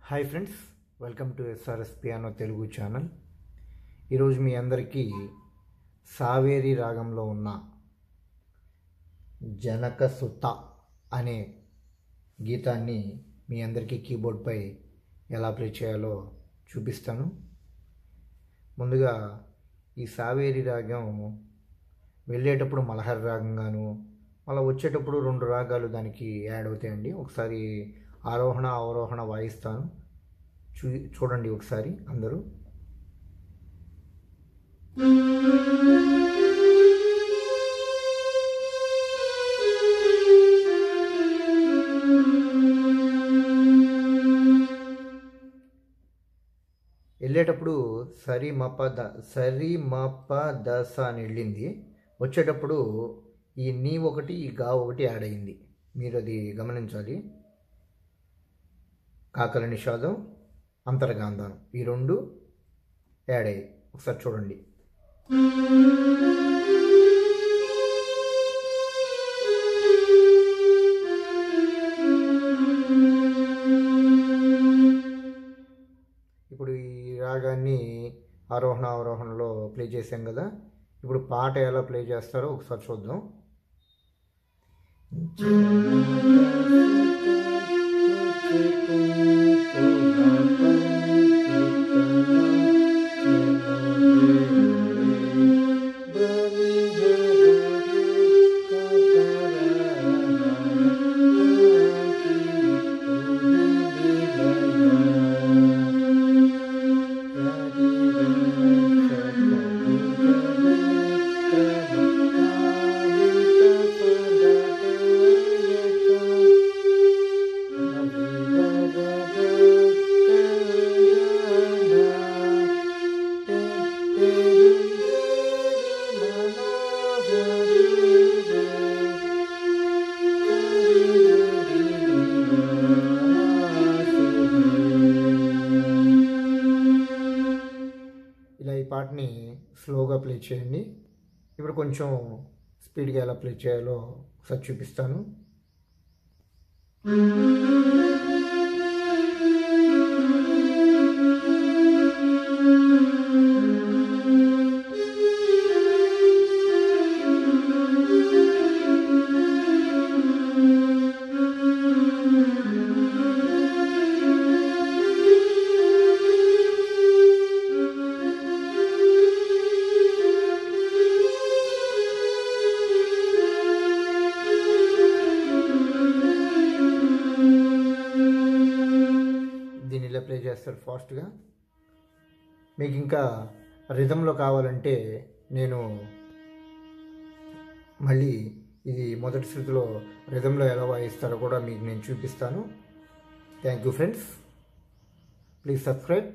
Hi friends, welcome to SRS piano Telugu channel. ఈరోజు మీ అందరికీ సావేరి రాగంలో ఉన్న జనకసుత అనే గీతాన్ని మీ అందరికీ కీబోర్డ్పై ఎలా ప్లే చేయాలో చూపిస్తాను. ముందుగా ఈ సావేరి రాగం వెళ్ళేటప్పుడు మలహర్ రాగంగాను, మళ్ళీ వచ్చేటప్పుడు రెండు రాగాలు దానికి యాడ్ అవుతాయండి. ఒకసారి ఆరోహణ అవరోహణ వాయిస్తాను, చూడండి ఒకసారి అందరూ. వెళ్ళేటప్పుడు సరి మప దస అని వెళ్ళింది. వచ్చేటప్పుడు ఈ నీ ఒకటి ఈ గా ఒకటి యాడ్ అయింది. మీరు అది గమనించాలి. కాకల నిషాదం, అంతర్గాంధానం ఈ రెండు యాడ్ అయ్యాయి. ఒకసారి చూడండి. ఇప్పుడు ఈ రాగాన్ని ఆరోహణ అవరోహణలో ప్లే చేసాం కదా. ఇప్పుడు పాట ఎలా ప్లే చేస్తారో ఒకసారి చూద్దాం. ఇలా ఈ పాటని స్లోగా ప్లే చేయండి. ఇప్పుడు కొంచెం స్పీడ్గా ఎలా ప్లే చేయాలో ఒకసారి చూపిస్తాను. దీన్ని ఇలా ప్లే చేస్తారు ఫాస్ట్గా. మీకు ఇంకా రిథంలో కావాలంటే నేను మళ్ళీ ఇది మొదటి శృతిలో రిథంలో ఎలా వాయిస్తారో కూడా మీకు నేను చూపిస్తాను. Thank you friends, please subscribe.